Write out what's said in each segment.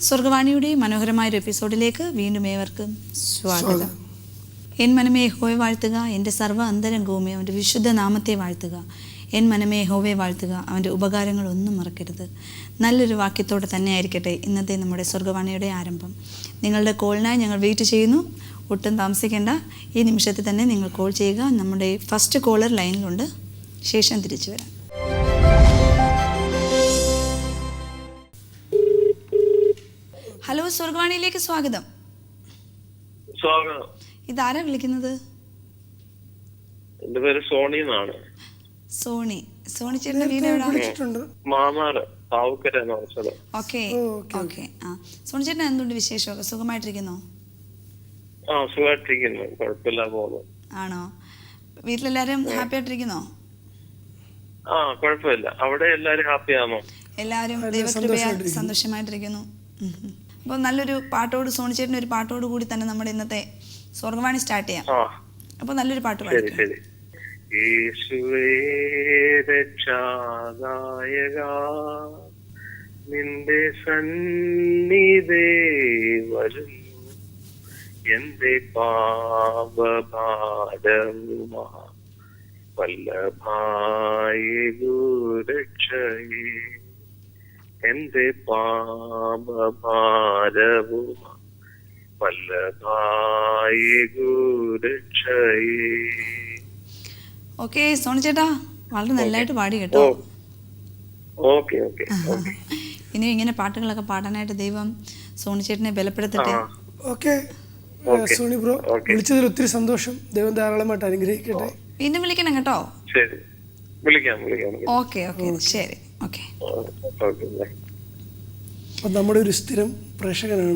സ്വർഗവാണിയുടെ മനോഹരമായൊരു എപ്പിസോഡിലേക്ക് വീണ്ടും ഏവർക്കും സ്വാഗതം. എൻ മനമേ യഹോവയെ വാഴ്ത്തുക, എൻ്റെ സർവ്വ അന്തരംഗവുമേ അവൻ്റെ വിശുദ്ധ നാമത്തെ വാഴ്ത്തുക. എൻ മനമേ യഹോവയെ വാഴ്ത്തുക, അവൻ്റെ ഉപകാരങ്ങളൊന്നും മറക്കരുത്. നല്ലൊരു വാക്യത്തോടെ തന്നെ ആയിരിക്കട്ടെ ഇന്നത്തെ നമ്മുടെ സ്വർഗവാണിയുടെ ആരംഭം. നിങ്ങളുടെ കോളിനായി ഞങ്ങൾ വെയിറ്റ് ചെയ്യുന്നു. ഒട്ടും താമസിക്കേണ്ട, ഈ നിമിഷത്തിൽ തന്നെ നിങ്ങൾ കോൾ ചെയ്യുക. നമ്മുടെ ഫസ്റ്റ് കോളർ ലൈനിലുണ്ട്, ശേഷം തിരിച്ചു വരാം. ഹലോ, സ്വർഗവാണിയിലേക്ക് സ്വാഗതം. സ്വാഗതം. ഇതാരാ വിളിക്കുന്നത്? എന്റെ പേര് സോണി എന്നാണ്. സോണി. സോണി ചേട്ടന്റെ വീട് എവിടെയാണ്? മാന്നാറ് താവക്കര എന്ന സ്ഥലം. Okay okay. ആ, സോണി ചേട്ടൻ എന്തുണ്ട് വിശേഷമൊക്കെ? സുഖമായിട്ടിരിക്കുന്നോ? ആ, സുഖമായിട്ടിരിക്കുന്നു, കുഴപ്പമില്ല പോകുന്നു. ആണോ? വീട്ടിലെല്ലാരും ഹാപ്പി ആയിട്ടിരിക്കുന്നോ? ആ, കുഴപ്പമില്ല. അവിടെ എല്ലാരും ഹാപ്പിയാണോ? എല്ലാവരും ദൈവകൃപയാൽ സന്തോഷമായിട്ടിരിക്കുന്നു. അപ്പോൾ നല്ലൊരു പാട്ടോട്, സോണി ചേട്ടൻ്റെ ഒരു പാട്ടോട് കൂടി തന്നെ നമ്മുടെ ഇന്നത്തെ സ്വർഗവാണി സ്റ്റാർട്ട് ചെയ്യാം. അപ്പോൾ നല്ലൊരു പാട്ട് പാടി. ശരി. യേശുവേ രക്ഷാദായക, നിന്റെ സന്നിധേ വരുന്നു, എന്റെ പാപഭാരവുമാ വല്ലഭായ ഗുരക്ഷയേ, എന്റെ പാപഭാരവും വല്ലഭായ ഗുരക്ഷയേ. ഓക്കെ സോണി ചേട്ടാ, വളരെ നല്ലതായിട്ട് പാടി കേട്ടോ. ഓക്കെ. ഇനിയും ഇങ്ങനെ പാട്ടുകളൊക്കെ പാടാനായിട്ട് ദൈവം സോണി ചേട്ടനെ ബലപ്പെടുത്തട്ടെ. ഓക്കെ സോണി ബ്രോ, വിളിച്ചതിൽ ഒത്തിരി സന്തോഷം. ദൈവം ധാരാളമായിട്ട് അനുഗ്രഹിക്കട്ടെ. വീണ്ടും വിളിക്കണം കേട്ടോ. ശരി, വിളിക്കാം. ഓക്കെ ശരി. ഓക്കെ. നമ്മുടെ ഒരു സ്ഥിരം പ്രേക്ഷകനാണ്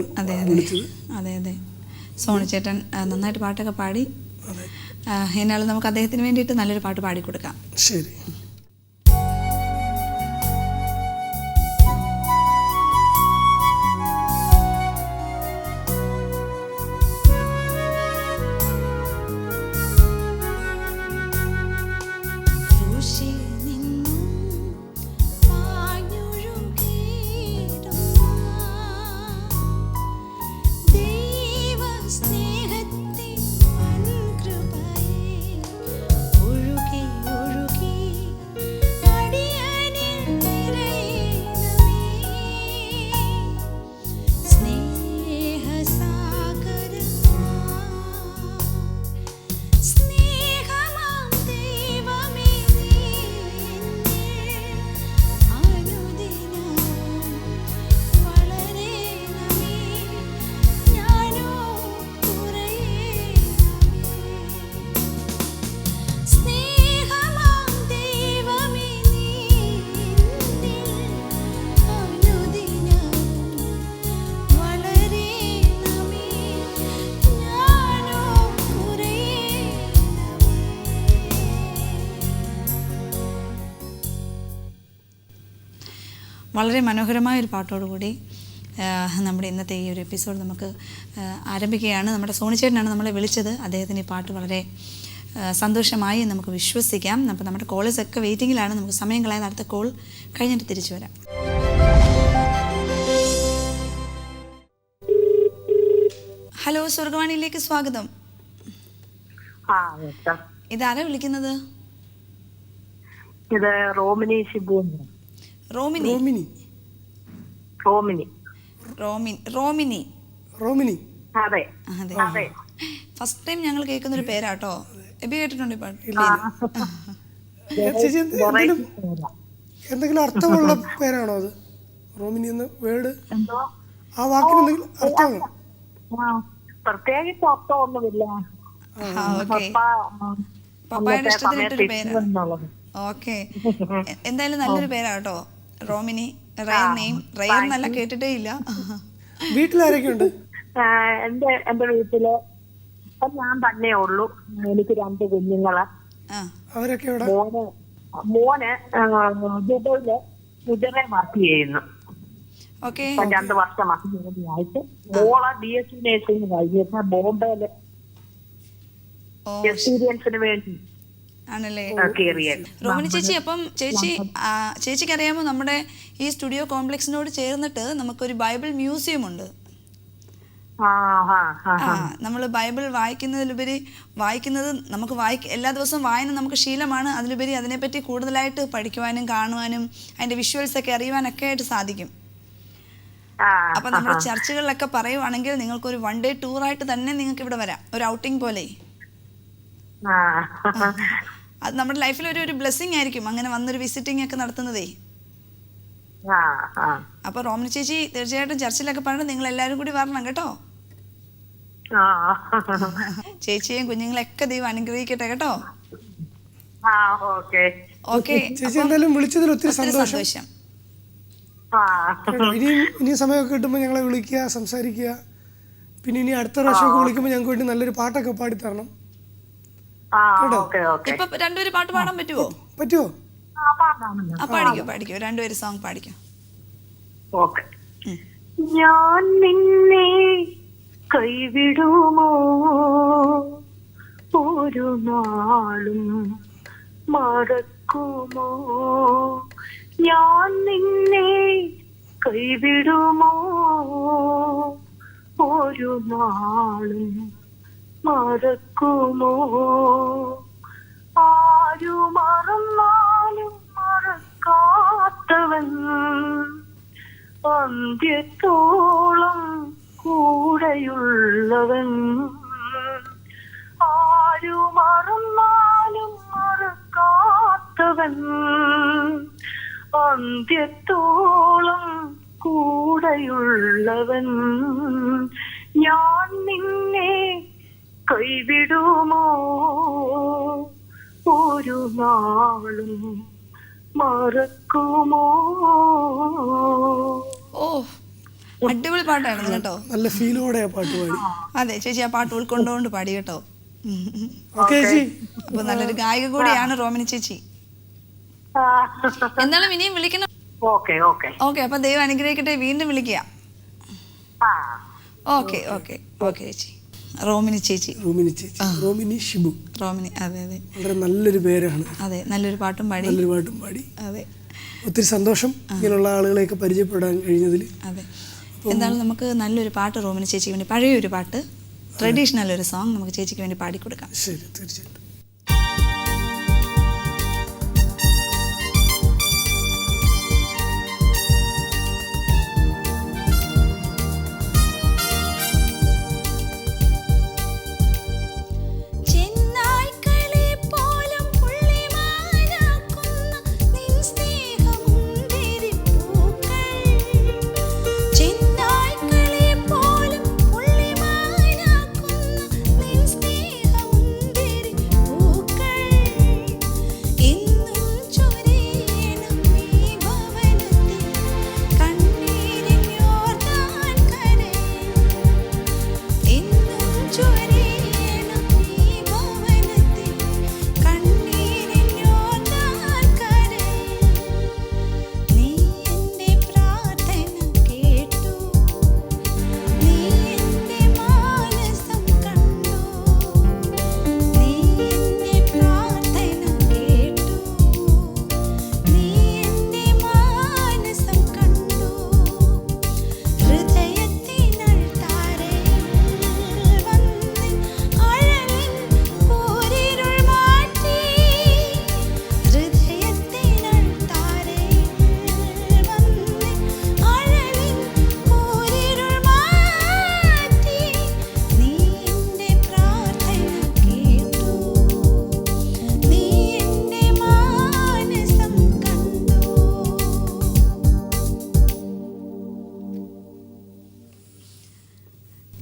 വിളിച്ചത്. അതെ. സോണി ചേട്ടൻ നന്നായിട്ട് പാട്ടൊക്കെ പാടി. എന്നാലും നമുക്ക് അദ്ദേഹത്തിന് വേണ്ടിയിട്ട് നല്ലൊരു പാട്ട് പാടിക്കൊടുക്കാം. ശരി. വളരെ മനോഹരമായ ഒരു പാട്ടോടുകൂടി നമ്മുടെ ഇന്നത്തെ ഈ ഒരു എപ്പിസോഡ് നമുക്ക് ആരംഭിക്കുകയാണ്. നമ്മുടെ സോണിച്ചേട്ടനാണ് നമ്മളെ വിളിച്ചത്. അദ്ദേഹത്തിന് ഈ പാട്ട് വളരെ സന്തോഷമായി നമുക്ക് വിശ്വസിക്കാം. അപ്പോൾ നമ്മുടെ കോളേജ് ഒക്കെ വെയിറ്റിങ്ങിലാണ്. നമുക്ക് സമയം കളയാൻ അടുത്ത കോൾ കഴിഞ്ഞിട്ട് തിരിച്ചു വരാം. ഹലോ, സ്വർഗവാണിയിലേക്ക് സ്വാഗതം. ഇതാരാ വിളിക്കുന്നത്? ഇത് റോമിനി ഷിബു. റോമിനി. അതെ. ഫസ്റ്റ് ടൈം ഞങ്ങൾ കേൾക്കുന്ന ഒരു പേരാട്ടോ. എബി കേട്ടിട്ടുണ്ടോ? എന്തെങ്കിലും അർത്ഥമുള്ള പേരാണോ അത്? റോമിനി എന്ന വേർഡ്, ആ വാക്കിന് എന്തെങ്കിലും അർത്ഥമാണോ? പ്രത്യേകിച്ച് അർത്ഥമൊന്നുമില്ല. പപ്പായുടെ ഇഷ്ടത്തിനിട്ടൊരു പേരാണ്. ഓക്കെ, എന്തായാലും നല്ലൊരു പേരാട്ടോ റോമിനി. റയർ നല്ല കേട്ടിട്ടേ ഇല്ല. വീട്ടിലാരൊക്കെയുണ്ട്? എന്റെ വീട്ടില് ഞാൻ തന്നെ ഉള്ളൂ. എനിക്ക് 2 കുഞ്ഞുങ്ങള്. അവരൊക്കെ മോന് ദുബൈയില് മുജറെ വർക്ക് ചെയ്യുന്നു. 2 വർഷം ജോലിയായിട്ട്. മോളെ BSc നഴ്സിംഗ് കഴിഞ്ഞിട്ട് ബോംബെയില് എക്സ്പീരിയൻസിന് വേണ്ടി ആണല്ലേ. കയറിയത്. റോമിനി ചേച്ചി, അപ്പം ചേച്ചിക്ക് അറിയാമോ, നമ്മുടെ ഈ സ്റ്റുഡിയോ കോംപ്ലക്സിനോട് ചേർന്നിട്ട് നമുക്കൊരു ബൈബിൾ മ്യൂസിയം ഉണ്ട്. നമ്മൾ ബൈബിൾ വായിക്കുന്നത് നമുക്ക് എല്ലാ ദിവസവും വായന നമുക്ക് ശീലമാണ്. അതിലുപരി അതിനെപ്പറ്റി കൂടുതലായിട്ട് പഠിക്കുവാനും കാണുവാനും അതിന്റെ വിഷ്വൽസ് ഒക്കെ അറിയുവാനൊക്കെ ആയിട്ട് സാധിക്കും. അപ്പൊ നമ്മുടെ ചർച്ചകളിലൊക്കെ പറയുവാണെങ്കിൽ നിങ്ങൾക്കൊരു 1 day ടൂറായിട്ട് തന്നെ നിങ്ങൾക്ക് ഇവിടെ വരാം, ഒരു ഔട്ടിംഗ് പോലെ. അത് നമ്മുടെ ലൈഫിൽ ഒരു ബ്ലെസ്സിങ് ആയിരിക്കും അങ്ങനെ വന്നൊരു വിസിറ്റിംഗ് ഒക്കെ നടത്തുന്നതേ. അപ്പൊ റോമിനി ചേച്ചി തീർച്ചയായിട്ടും ചർച്ചിലൊക്കെ പറഞ്ഞിട്ട് നിങ്ങൾ എല്ലാവരും കൂടി വരണം കേട്ടോ. ചേച്ചിയും കുഞ്ഞുങ്ങളെയൊക്കെ ദൈവം അനുഗ്രഹിക്കട്ടെ കേട്ടോ. ഓക്കെ ചേച്ചി എന്തായാലും വിളിച്ചതിൽ ഒത്തിരി സന്തോഷം. ഇനിയും സമയമൊക്കെ കിട്ടുമ്പോൾ ഞങ്ങളെ വിളിക്കുക, സംസാരിക്കുക. പിന്നെ ഇനി അടുത്ത പ്രാവശ്യമൊക്കെ വിളിക്കുമ്പോൾ ഞങ്ങൾക്ക് വേണ്ടി നല്ലൊരു പാട്ടൊക്കെ പാടിത്തരണം. ഇപ്പൊ രണ്ടുപേരും പാട്ട് പാടാൻ പറ്റുമോ? പാടിക്കോ രണ്ടുപേരും സോങ് പാടിക്കോ. ഞാൻ നിന്നെ കൈവിടുമോ ഒരു നാളും മറക്കുമോ? ഞാൻ നിന്നെ കൈവിടുമോ ഒരു നാളും മറക്കുമോ? ആരു മറന്നാലും മറക്കാത്തവൻ അന്ത്യത്തോളം കൂടെയുള്ളവൻ. ആരു മറന്നാലും മറക്കാത്തവൻ അന്ത്യത്തോളം കൂടെയുള്ളവൻ. ഞാൻ നിന്നെ കൈവിടുമോ ഒരു നാളും മറക്കുമോ? അടിപൊളി പാട്ടായിരുന്നു കേട്ടോ. നല്ല ഫീലോടെ പാട്ട് പാടി. അതെ ചേച്ചി, ആ പാട്ട് ഉൾക്കൊണ്ടുകൊണ്ട് പാടി കേട്ടോ. അപ്പൊ നല്ലൊരു ഗായിക കൂടിയാണ് റോമിനി ചേച്ചി. എന്നാലും ഇനിയും വിളിക്കണം. ഓക്കെ, അപ്പൊ ദൈവം അനുഗ്രഹിക്കട്ടെ. വീണ്ടും വിളിക്കുക. ഓക്കെ ചേച്ചി. റോമിനി ചേച്ചി, റോമിനി ഷിബു. റോമിനി, അതെ വളരെ നല്ലൊരു പേരാണ്. അതെ, നല്ലൊരു പാട്ടും പാടി. അതെ, ഒത്തിരി സന്തോഷം ഇങ്ങനെയുള്ള ആളുകളെയൊക്കെ പരിചയപ്പെടാൻ കഴിഞ്ഞതിൽ. അതെ, എന്തായാലും നമുക്ക് നല്ലൊരു പാട്ട് റോമിനി ചേച്ചിക്ക് വേണ്ടി, പഴയൊരു പാട്ട്, ട്രഡീഷണൽ ഒരു സോങ് നമുക്ക് ചേച്ചിക്ക് വേണ്ടി പാടിക്കൊടുക്കാം. ശരി, തീർച്ചയായിട്ടും.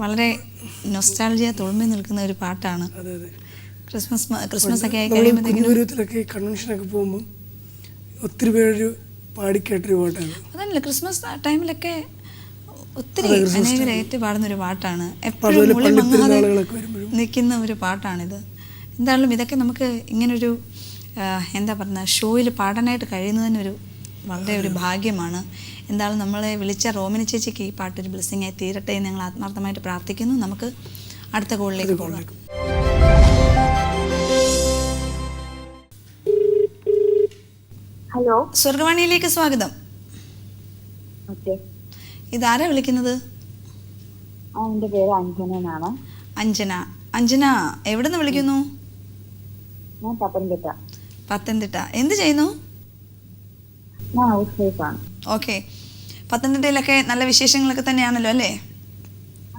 വളരെ നൊസ്റ്റാൾജിയ തുളുമ്പി നിൽക്കുന്ന ഒരു പാട്ടാണ്. ക്രിസ്മസ് ഒക്കെ ആയി കഴിയുമ്പോഴത്തേക്കും കൺവെൻഷനൊക്കെ പോകുമ്പോൾ ഒത്തിരി പേര് പാടിക്കേട്ടൊരു പാട്ടാണ്. അതല്ല, ക്രിസ്മസ് ടൈമിലൊക്കെ ഒത്തിരി അനേകർ ഏറ്റു പാടുന്ന ഒരു പാട്ടാണ്. എപ്പോഴും മുളി മങ്ങാതെ നിൽക്കുന്ന ഒരു പാട്ടാണിത്. എന്തായാലും ഇതൊക്കെ നമുക്ക് ഇങ്ങനൊരു എന്താ പറയുക, ഷോയിൽ പാടാനായിട്ട് കഴിയുന്നതിനൊരു വളരെ ഒരു ഭാഗ്യമാണ്. എന്തായാലും നമ്മളെ വിളിച്ച റോമിനി ചേച്ചിക്ക് ഈ പാട്ടൊരു ബ്ലെസ്സിങ് ആയി തീരട്ടെ എന്ന് ഞങ്ങൾ ആത്മാർത്ഥമായിട്ട് പ്രാർത്ഥിക്കുന്നു. നമുക്ക് അടുത്ത കോളിലേക്ക് പോകാം. ഹലോ. സ്വർഗവാണിയിലേക്ക് സ്വാഗതം. ഓക്കെ. ഇതാരാ വിളിക്കുന്നത്? എന്റെ പേര് അഞ്ജന എന്നാണ്. അഞ്ജന. അഞ്ജന എവിടെ നിന്ന് വിളിക്കുന്നു? ഞാൻ പത്തനംതിട്ട. പത്തനംതിട്ട. എന്ത് ചെയ്യുന്നു? ഞാൻ ഹൗസ് വൈഫാണ്. ഓക്കെ. പത്തനംതിട്ടയിലൊക്കെ നല്ല വിശേഷങ്ങളൊക്കെ തന്നെയാണല്ലോ അല്ലേ?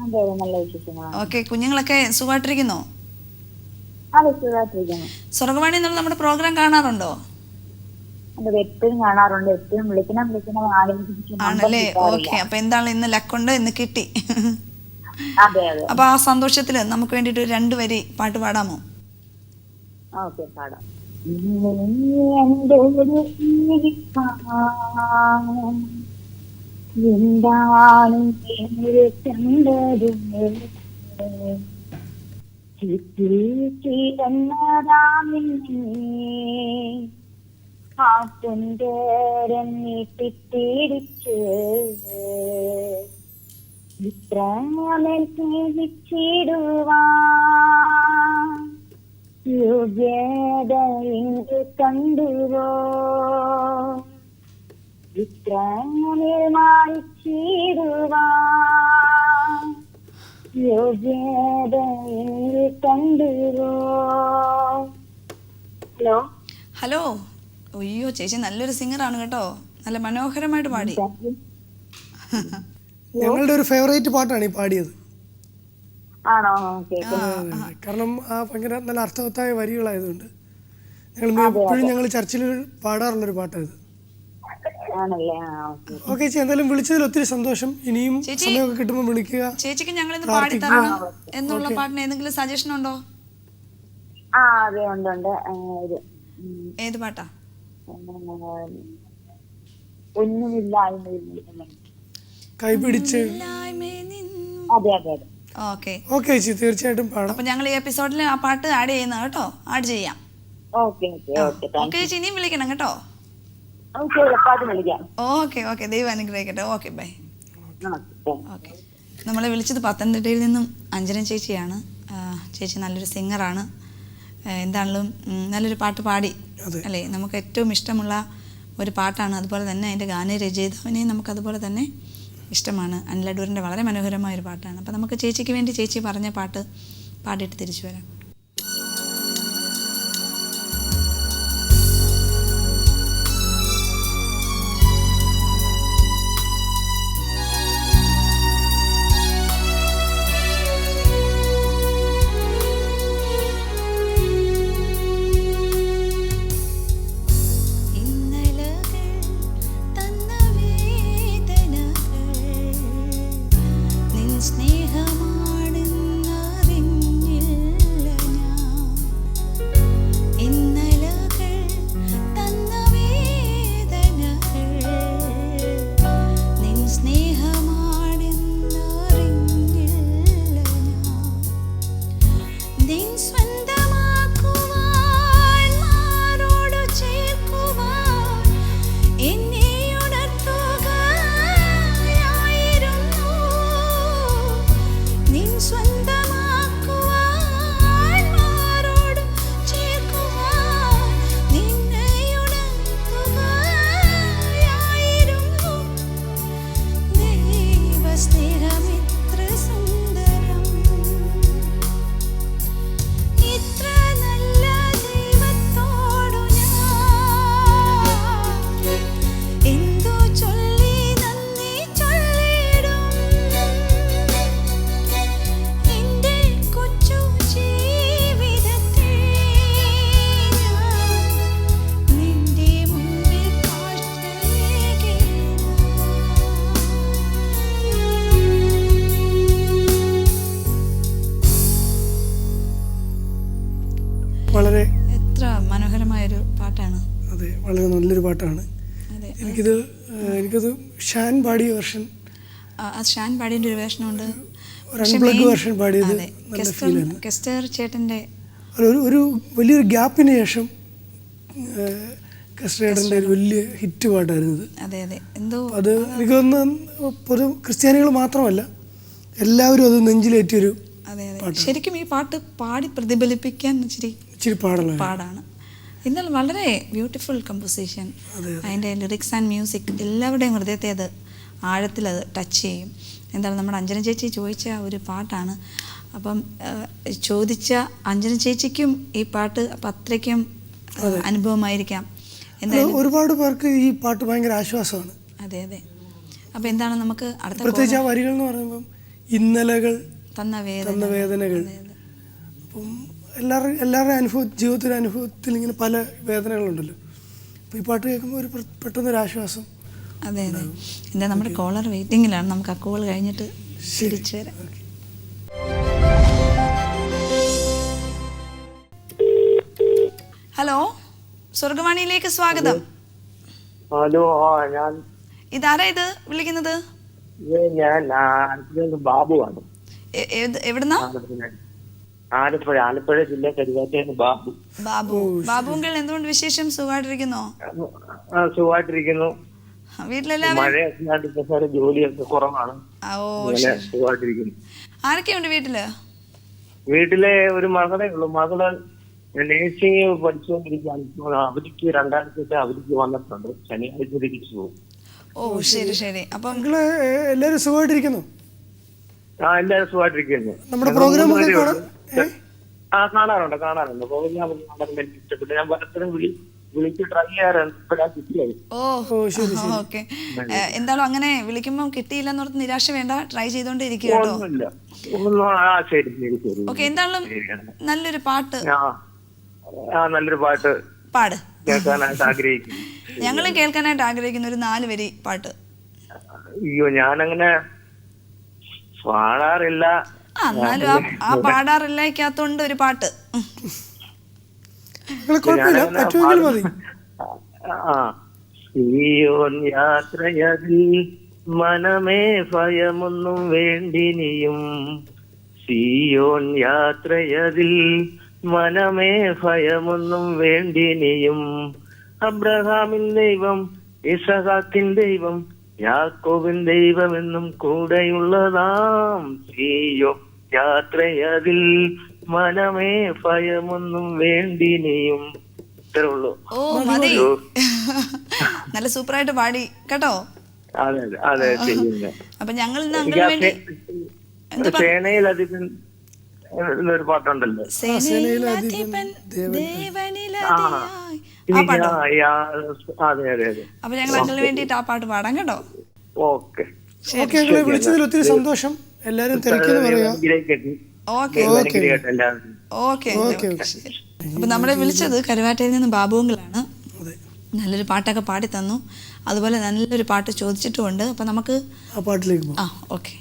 അതെ, നല്ല വിശേഷങ്ങളാണ്. ഓക്കെ. കുഞ്ഞുങ്ങളൊക്കെ സുഖമായിട്ടിരിക്കുന്നോ? അതെ, സുഖമായിട്ടിരിക്കുന്നു. സ്വർഗവാണി എന്നുള്ള നമ്മുടെ പ്രോഗ്രാം കാണാറുണ്ടോ? അതെ, എപ്പോഴും കാണാറുണ്ട്. എപ്പോഴും വിളിക്കണം ആണല്ലേ? ഓക്കെ. അപ്പൊ എന്താണ് ഇന്ന് ലക്കുണ്ട്, ഇന്ന് കിട്ടി. അതെ അതെ. അപ്പൊ ആ സന്തോഷത്തില് നമുക്ക് വേണ്ടിട്ട് 2 വരി പാട്ട് പാടാമോ? ഓക്കെ, പാടാം. എന്താണ് കാറ്റുണ്ടേരം നീട്ടിത്തിരിച്ച് ഇത്രമേൽ സ്നേഹിച്ചിടുവാൻ യോഗ്യത ഇങ്ങ് കണ്ടുവോ, ഇത്രമേൽ മായിച്ചിടുവാൻ യോഗ്യത ഇങ്ങ് കണ്ടുവോ. ഹലോ. ഹലോ. അയ്യോ ചേച്ചി നല്ലൊരു സിംഗറാണ് കേട്ടോ. നല്ല മനോഹരമായിട്ട് പാടി. ഞങ്ങളുടെ ഒരു ഫേവറേറ്റ് പാട്ടാണ് ഈ പാടിയത്. ആണോ? കാരണം ആ ഭയങ്കര നല്ല അർത്ഥവത്തായ വരികളായതുകൊണ്ട് എപ്പോഴും ഞങ്ങൾ ചർച്ചിൽ പാടാറുള്ളൊരു പാട്ടായത്. ആണല്ലേ? ഓക്കെ ചേച്ചി, എന്തായാലും വിളിച്ചതിൽ ഒത്തിരി സന്തോഷം. ഇനിയും സമയമൊക്കെ കിട്ടുമ്പോൾ വിളിക്കുക. ചേച്ചിക്ക് ഞങ്ങൾ ഇന്ന് പാടിത്തരണം എന്നുള്ള പാട്ടിന് എന്തെങ്കിലും സജഷൻ ഉണ്ടോ? അതെ, ഉണ്ട്. ഏത് പാട്ടാ? ഒന്നുമില്ല കൈപിടിച്ച്. അതെ അതെ അതെ. ഓക്കെ ഓക്കെ ചേച്ചി, തീർച്ചയായിട്ടും പാടാം. അപ്പൊ ഞങ്ങൾ ഈ എപ്പിസോഡിൽ ആ പാട്ട് ആഡ് ചെയ്യുന്ന കേട്ടോ. ആഡ് ചെയ്യാം. ഓക്കെ ഓക്കെ ചേച്ചി, ഇനിയും വിളിക്കണം കേട്ടോ. Okay okay. ദൈവം അനുഗ്രഹിക്കട്ടെ. Okay, bye. ഓക്കെ. നമ്മളെ വിളിച്ചത് പത്തനംതിട്ടയിൽ നിന്നും അഞ്ജന ചേച്ചിയാണ്. ചേച്ചി നല്ലൊരു സിംഗറാണ്. എന്താണെങ്കിലും നല്ലൊരു പാട്ട് പാടി അല്ലേ? നമുക്ക് ഏറ്റവും ഇഷ്ടമുള്ള ഒരു പാട്ടാണ്. അതുപോലെ തന്നെ അതിൻ്റെ ഗാനരചയിതാവിനെയും നമുക്കതുപോലെ തന്നെ ഇഷ്ടമാണ്. അനിൽ അടൂരിൻ്റെ വളരെ മനോഹരമായ ഒരു പാട്ടാണ്. അപ്പോൾ നമുക്ക് ചേച്ചിക്ക് വേണ്ടി ചേച്ചി പറഞ്ഞ പാട്ട് പാടിയിട്ട് തിരിച്ചു വരാം. വളരെ എത്ര മനോഹരമായൊരു പാട്ടാണ്. അതെ, വളരെ നല്ലൊരു പാട്ടാണ്. എനിക്കത് ഷാൻ പാടിയ വെർഷൻ, ഷാൻ പാടിയ ഒരു വേർഷനുണ്ട്, വെർഷൻ പാടിയത് നല്ല ഫീലാണ്. കെസ്റ്റർ ചേട്ടൻ്റെ ഒരു വലിയൊരു ഗ്യാപ്പിന് ശേഷം കെസ്റ്റർ ചേട്ടൻ്റെ ഒരു വലിയ ഹിറ്റ് പാട്ടായിരുന്നു. അതെ അതെ. എന്തോ അത് എനിക്ക് തോന്നുന്നു പൊതു ക്രിസ്ത്യാനികൾ മാത്രമല്ല എല്ലാവരും അത് നെഞ്ചിലേറ്റിയൊരു അതെ അതെ. ശരിക്കും ഈ പാട്ട് പാടി പ്രതിഫലിപ്പിക്കാൻ ഇച്ചിരി പാടാണ്. എന്നാലും വളരെ ബ്യൂട്ടിഫുൾ കമ്പോസിഷൻ. അതിൻ്റെ ലിറിക്സ് ആൻഡ് മ്യൂസിക് എല്ലാവരുടെയും ഹൃദയത്തെ അത് ആഴത്തിലത് ടച്ച് ചെയ്യും. എന്താണ് നമ്മുടെ അഞ്ജന ചേച്ചി ചോദിച്ച ഒരു പാട്ടാണ്. അപ്പം ചോദിച്ച അഞ്ജന ചേച്ചിക്കും ഈ പാട്ട് അപ്പം അത്രയ്ക്കും അനുഭവമായിരിക്കാം. എന്തായാലും ഒരുപാട് പേർക്ക് ഈ പാട്ട് ഭയങ്കര ആശ്വാസമാണ്. അതെ അതെ. അപ്പം എന്താണ് നമുക്ക് അടുത്ത പ്രത്യേകിച്ച് ആ വരികൾ എന്ന് പറയുമ്പം ഇന്നലകൾ തന്ന വേദനകൾ. അപ്പം എല്ലാവരുടെയും ജീവിതത്തിൻ്റെ അനുഭവത്തിൽ ഇങ്ങനെ പല വേദനകളുണ്ടല്ലോ. അപ്പോൾ ഈ പാട്ട് കേൾക്കുമ്പോൾ ഒരു പെട്ടെന്നൊരു ആശ്വാസം. അതെ അതെ. എന്താ നമ്മുടെ കോളർ വെയിറ്റിങ്ങിലാണ്. നമുക്ക് ആ കോൾ കഴിഞ്ഞിട്ട് തിരിച്ചു വരാം. ഹലോ, സ്വർഗവാണിയിലേക്ക് സ്വാഗതം. ഹലോ, ഞാൻ ഇതാരാ ഇത് വിളിക്കുന്നത്? ഞാൻ ബാബുവാണ്. എവിടുന്നാ? ആലപ്പുഴ ജില്ല കരുവാറ്റയിൽ ബാബു. ബാബുങ്കൾ എന്തുകൊണ്ട് വിശേഷം? സുഖമായിട്ടിരിക്കുന്നോ? സുഖമായിട്ടിരിക്കുന്നു. വീട്ടിലെല്ലാവരും മഴയൊക്കെ ജോലിയൊക്കെ കുറവാണ്. സുഖമായിട്ടിരിക്കുന്നു. ആരൊക്കെയുണ്ട് വീട്ടില്? വീട്ടിലെ ഒരു മകളേ ഉള്ളൂ. മകള് നേഴ്സിംഗ് പഠിച്ചുകൊണ്ടിരിക്കുകയാണ്. അവധിക്ക് 2 ആഴ്ചത്തെ അവധിക്ക് വന്നിട്ടുണ്ട്. ശനിയാഴ്ച തിരിച്ചു പോകും. ഓ ശരി ശരി. അപ്പൊ എല്ലാവരും സുഖമായിട്ടിരിക്കുന്നു? എല്ലാവരും സുഖമായിട്ടിരിക്കുന്നു. നമ്മുടെ പ്രോഗ്രാം കാണാറുണ്ട്. പ്രോഗ്രാം എനിക്ക് ഇഷ്ടപ്പെട്ടു. ഞാൻ പലപ്പോഴും വിളിച്ച് ട്രൈ ചെയ്യാറുണ്ട്. ഇപ്പോഴാണ് കിട്ടിയത്. ഓക്കെ. എന്തായാലും അങ്ങനെ വിളിക്കുമ്പോൾ കിട്ടിയില്ലെന്നോർത്ത് നിരാശ വേണ്ട. ട്രൈ ചെയ്തോണ്ടേ ഇരിക്കുക കേട്ടോ. ഓക്കെ. എന്തായാലും നല്ലൊരു പാട്ട് പാട്. കേൾക്കാനായിട്ട് ആഗ്രഹിക്കുന്നു. ഞങ്ങളും കേൾക്കാനായിട്ട് ആഗ്രഹിക്കുന്ന ഒരു 4 വരി പാട്ട്. അയ്യോ, ഞാനങ്ങനെ പാടാറില്ല. എന്നാലും ആ പാടാറില്ലാത്തോണ്ട് ഒരു പാട്ട്. യാത്രയതിൽ മനമേ ഭയമൊന്നും വേണ്ടിനിയും. സിയോൻ യാത്രയതിൽ മനമേ ഭയമൊന്നും വേണ്ടിനിയും. അബ്രഹാമിൻ ദൈവം, ഇസഹാക്കിൻ ദൈവം, യാക്കോബിൻ ദൈവമെന്നും കൂടെയുള്ളതാം. സിയോൻ യാത്രയതിൽ മനമേ ഭയമൊന്നും വേണ്ടിനിയും. ഇത്രേ ഉള്ളൂ. ഓ മതി. നല്ല സൂപ്പറായിട്ട് പാടി കേട്ടോ. അതെ അതെ ചെയ്യുന്നു. അപ്പൊ ഞങ്ങൾ അങ്കിളിന് വേണ്ടി സേനയിലധികം ഒരു പാട്ടുണ്ടല്ലോ. അതെ അതെ അതെ. അപ്പൊ ഞങ്ങൾ അങ്കിളിന് വേണ്ടിട്ട് ആ പാട്ട് പാടാം കേട്ടോ. ഓക്കെ. വിളിച്ചതിൽ ഒത്തിരി സന്തോഷം. എല്ലാരും തിരക്കെന്ന് പറയാം. അപ്പൊ നമ്മളെ വിളിച്ചത് കരുവാറ്റയിൽ നിന്ന് ബാബുങ്കളാണ്. നല്ലൊരു പാട്ടൊക്കെ പാടി തന്നു. അതുപോലെ നല്ലൊരു പാട്ട് ചോദിച്ചിട്ടുമുണ്ട്. അപ്പൊ നമുക്ക് ആ പാട്ടിലേക്ക് പോകാം. ഓക്കെ.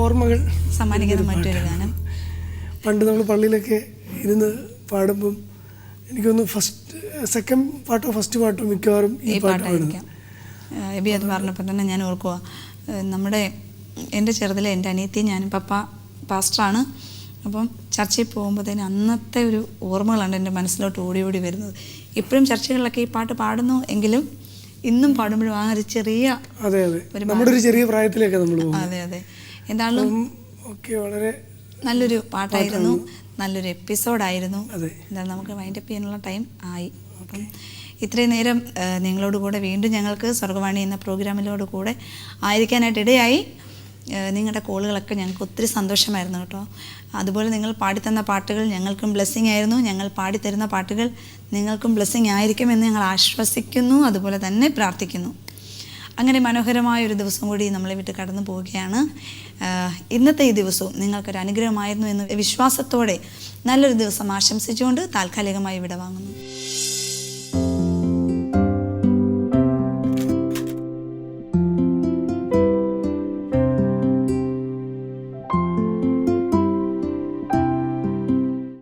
ഓർമ്മകൾ സമ്മാനിക്കുന്ന മറ്റൊരു ഗാനം. പണ്ട് നമ്മൾ പള്ളിയിലൊക്കെ ഇരുന്ന് പാടുമ്പം എനിക്കൊന്ന് സെക്കൻഡ് പാട്ടോ ഫസ്റ്റ് പാട്ടോ മിക്കവാറും ഈ പാട്ടായിരിക്കാം. എബി അത് പറഞ്ഞപ്പോൾ തന്നെ ഞാൻ ഓർക്കുക, നമ്മുടെ എൻ്റെ ചെറുതിലെ എൻ്റെ അനിയത്തി ഞാനും പപ്പ പാസ്റ്ററാണ്. അപ്പം ചർച്ചയിൽ പോകുമ്പോഴത്തേന് അന്നത്തെ ഒരു ഓർമ്മകളാണ് എൻ്റെ മനസ്സിലോട്ട് ഓടി ഓടി വരുന്നത്. ഇപ്പോഴും ചർച്ചകളിലൊക്കെ ഈ പാട്ട് പാടുന്നു എങ്കിലും ഇന്നും പാടുമ്പോഴും ആ ഒരു ചെറിയ നമ്മുടെ ഒരു ചെറിയ പ്രായത്തിലേക്ക് നമ്മൾ പോകും. അതെ അതെ. എന്തായാലും വളരെ നല്ലൊരു പാട്ടായിരുന്നു, നല്ലൊരു എപ്പിസോഡായിരുന്നു. എന്തായാലും നമുക്ക് വൈൻഡപ്പ് ചെയ്യാനുള്ള ടൈം ആയി. അപ്പം ഇത്രയും നേരം നിങ്ങളോട് കൂടെ വീണ്ടും ഞങ്ങൾക്ക് സ്വർഗവാണി എന്ന പ്രോഗ്രാമിലോട് കൂടെ ആയിരിക്കാനായിട്ട് ഇടയായി. നിങ്ങളുടെ കോളുകളൊക്കെ ഞങ്ങൾക്ക് ഒത്തിരി സന്തോഷമായിരുന്നു കേട്ടോ. അതുപോലെ നിങ്ങൾ പാടിത്തന്ന പാട്ടുകൾ ഞങ്ങൾക്കും ബ്ലെസ്സിങ് ആയിരുന്നു. ഞങ്ങൾ പാടിത്തരുന്ന പാട്ടുകൾ നിങ്ങൾക്കും ബ്ലെസ്സിങ് ആയിരിക്കുമെന്ന് ഞങ്ങൾ ആശ്വസിക്കുന്നു, അതുപോലെ തന്നെ പ്രാർത്ഥിക്കുന്നു. അങ്ങനെ മനോഹരമായൊരു ദിവസം കൂടി നമ്മളെ വിട്ട് കടന്നു പോവുകയാണ്. ഇന്നത്തെ ഈ ദിവസവും നിങ്ങൾക്കൊരു അനുഗ്രഹമായിരുന്നു എന്ന് വിശ്വാസത്തോടെ നല്ലൊരു ദിവസം ആശംസിച്ചുകൊണ്ട് താൽക്കാലികമായി വിടവാങ്ങുന്നു.